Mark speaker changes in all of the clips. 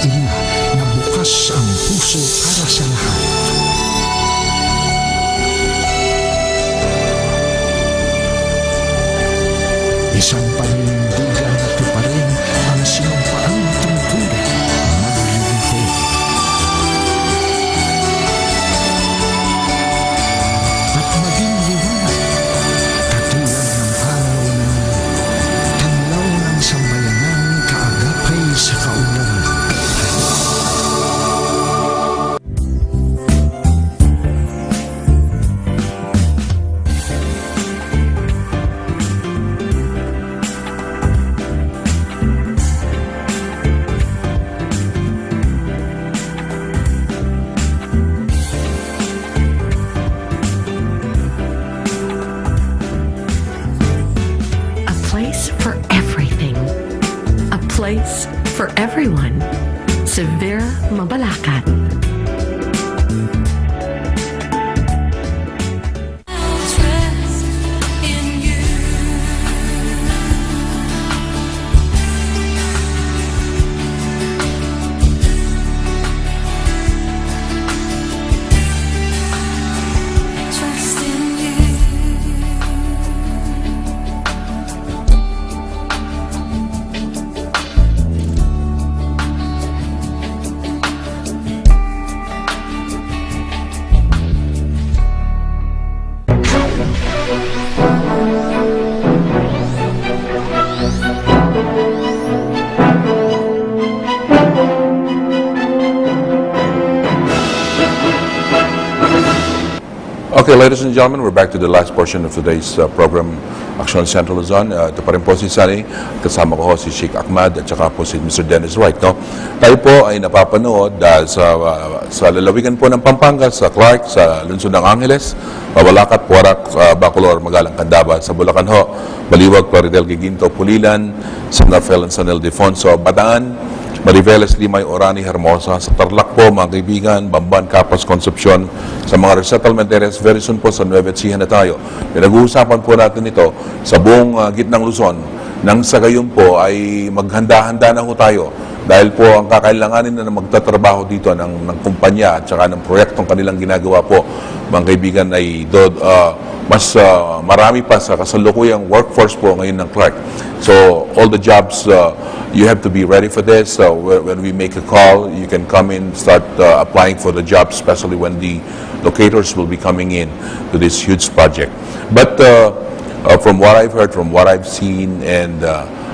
Speaker 1: ina na bukas ang puso para sa lahat. Isang paninindigan at tuparin ang sinumpaang tungkulin, maglilingkod. At maging liwanag, katulad ng araw na tanlaw ng sambayanan kaagapay sa kaulanan.
Speaker 2: For everything. A place for everyone. Severa Mabalacat.
Speaker 3: Okay, ladies and gentlemen, we're back to the last portion of today's program, Action Central Luzon. Ito pa rin po si Sunny, kasama ko si Sheikh Ahmad at saka po si Mr. Dennis Wright. No? Tayo po ay napapanood sa lalawigan po ng Pampanga, sa Clark, sa Lungsod ng Angeles, Mabalacat, Puarak, Bacolor, Magalang, Candaba, sa Bulacan ho, Baliwag, Plaridel, Giginto, Pulilan, San Rafael and San Ildefonso, Bataan, Mariveles, Limay, Orani, Hermosa, sa Tarlac po, mga kaibigan, Bamban, Capas, Concepcion, sa mga resettlement areas, very soon po sa Nueva Ecija na tayo. Pinag-uusapan po natin ito sa buong gitnang Luzon, nang sa gayon po ay maghanda-handa na po tayo dahil po ang kakailanganin na magtatrabaho dito ng kumpanya at saka ng proyektong kanilang ginagawa po, mga kaibigan, ay mas marami pa sa kasalukuyang workforce po ngayon ng Clark. So all the jobs, you have to be ready for this. So when we make a call, you can come in, start applying for the job, especially when the locators will be coming in to this huge project. But from what I've heard, from what I've seen, and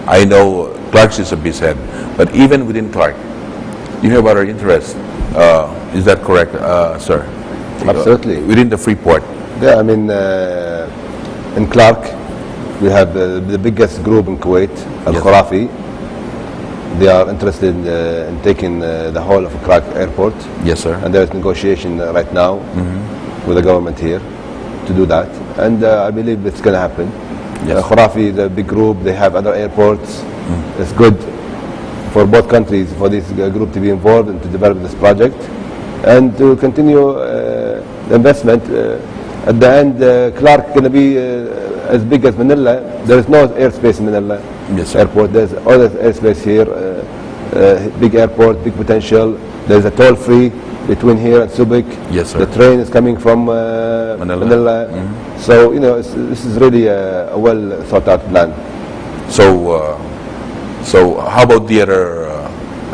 Speaker 3: I know Clark is a beachhead, but even within Clark, you have other interests. Is that correct, sir?
Speaker 4: Absolutely.
Speaker 3: Within the Freeport.
Speaker 4: Yeah, I mean, in Clark, we have the biggest group in Kuwait, Al-Khurafi. They are interested in taking the whole of Clark Airport.
Speaker 3: Yes, sir.
Speaker 4: And there is negotiation right now with the government here to do that. And I believe it's going to happen.
Speaker 3: Yes.
Speaker 4: Khurafi, the big group, they have other airports. It's good for both countries, for this group to be involved and to develop this project and to continue the investment. At the end, Clark going to be as big as Manila. There is no airspace in Manila.
Speaker 3: Yes, sir.
Speaker 4: Airport. There's other airspace here. Big airport, big potential. There's a toll-free between here and Subic.
Speaker 3: Yes, sir.
Speaker 4: The train is coming from Manila. So you know, this is really a well thought out plan.
Speaker 3: So how about the other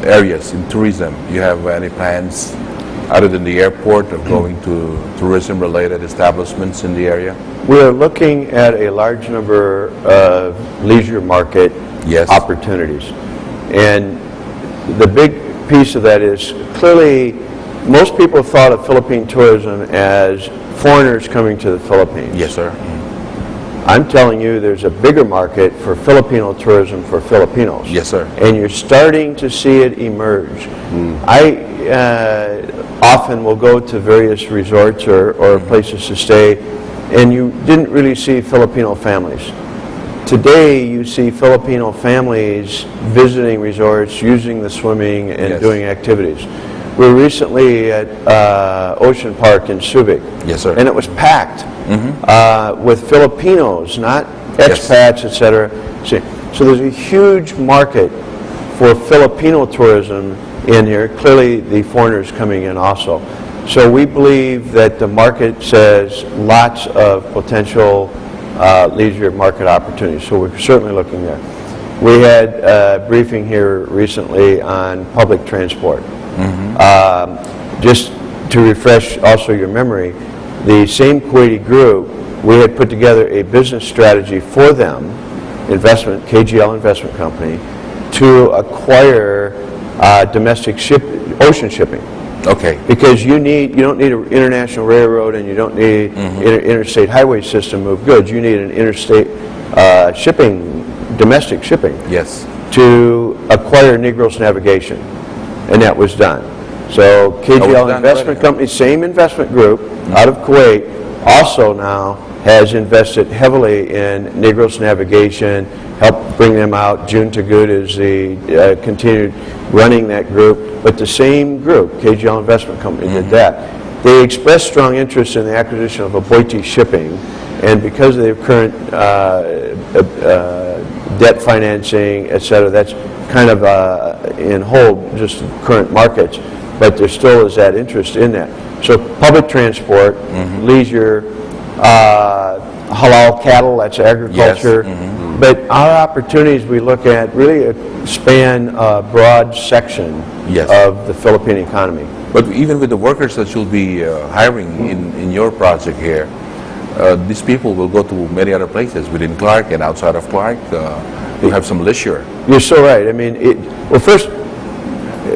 Speaker 3: areas in tourism? You have any plans other than the airport of going to tourism-related establishments in the area?
Speaker 5: We're looking at a large number of leisure market opportunities. And the big piece of that is clearly most people thought of Philippine tourism as foreigners coming to the Philippines.
Speaker 3: Yes, sir.
Speaker 5: I'm telling you there's a bigger market for Filipino tourism for Filipinos.
Speaker 3: Yes, sir.
Speaker 5: And you're starting to see it emerge. I often will go to various resorts or places to stay, and you didn't really see Filipino families. Today you see Filipino families visiting resorts, using the swimming and doing activities. We were recently at Ocean Park in Subic.
Speaker 3: Yes, sir.
Speaker 5: And it was packed with Filipinos, not expats, etc. So there's a huge market for Filipino tourism in here. Clearly, the foreigners coming in also. So we believe that the market says lots of potential leisure market opportunities. So we're certainly looking there. We had a briefing here recently on public transport. Just to refresh also your memory, the same Kuwaiti group, we had put together a business strategy for them, KGL Investment Company, to acquire domestic ocean shipping.
Speaker 3: Okay.
Speaker 5: Because you don't need an international railroad and you don't need interstate highway system to move goods. You need an interstate domestic shipping.
Speaker 3: Yes.
Speaker 5: To acquire Negros Navigation, and that was done. So KGL Investment Company, same investment group out of Kuwait, also now has invested heavily in Negros Navigation, helped bring them out. June Tagut is the continued running that group, but the same group, KGL Investment Company, did that. They expressed strong interest in the acquisition of Aboitiz Shipping, and because of their current debt financing, et cetera, that's kind of in hold, just current markets, but there still is that interest in that. So public transport, leisure, halal cattle, that's agriculture.
Speaker 3: Yes.
Speaker 5: But our opportunities we look at really span a broad section of the Philippine economy.
Speaker 3: But even with the workers that you'll be hiring in your project here, these people will go to many other places within Clark and outside of Clark. You'll have some leisure.
Speaker 5: You're so right. I mean, well, first,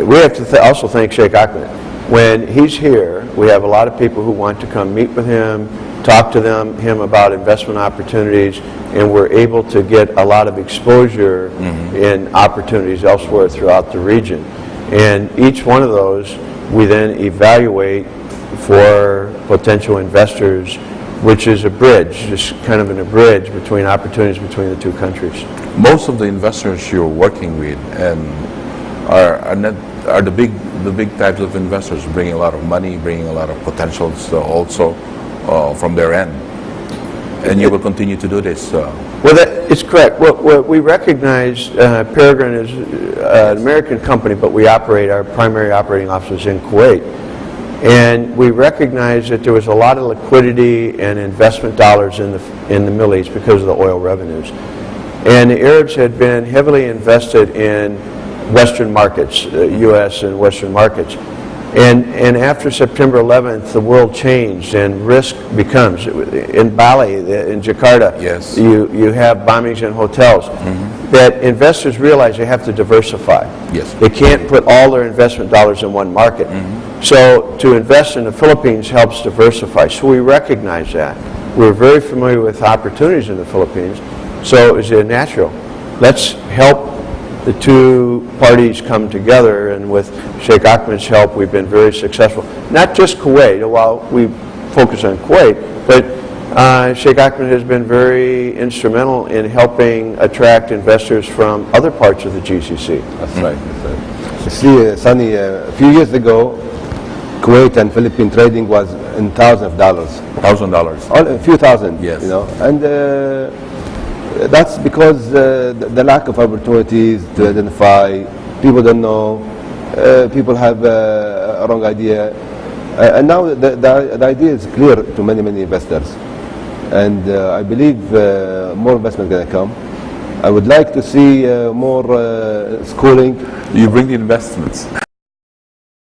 Speaker 5: we have to also thank Sheikh Ahmed. When he's here, we have a lot of people who want to come meet with him, talk to him about investment opportunities, and we're able to get a lot of exposure in opportunities elsewhere throughout the region. And each one of those we then evaluate for potential investors, which is a bridge, just kind of a bridge between opportunities between the two countries.
Speaker 3: Most of the investors you're working with and are the big types of investors, bringing a lot of money, bringing a lot of potentials also from their end. And you will continue to do this.
Speaker 5: Well, it's correct. Well, we recognize Peregrine is an American company, but our primary operating office is in Kuwait. And we recognize that there was a lot of liquidity and investment dollars in the Middle East because of the oil revenues. And the Arabs had been heavily invested in Western markets, U.S. and Western markets. And after September 11th, the world changed and risk becomes, in Bali, in Jakarta, you have bombings in hotels, that investors realize they have to diversify.
Speaker 3: Yes.
Speaker 5: They can't put all their investment dollars in one market. So to invest in the Philippines helps diversify. So we recognize that. We're very familiar with opportunities in the Philippines. So it's natural. Let's help the two parties come together, and with Sheikh Ahmed's help, we've been very successful. Not just Kuwait, while we focus on Kuwait, but Sheikh Ahmed has been very instrumental in helping attract investors from other parts of the GCC.
Speaker 4: That's right. That's right. You see, Sonny, a few years ago, Kuwait and Philippine trading was in thousands of dollars.
Speaker 3: $1,000.
Speaker 4: A few thousand.
Speaker 3: Yes.
Speaker 4: You know, and that's because the lack of opportunities to identify, people don't know, people have a wrong idea, and now the idea is clear to many investors, and I believe more investment is going to come. I would like to see more schooling.
Speaker 3: You bring the investments.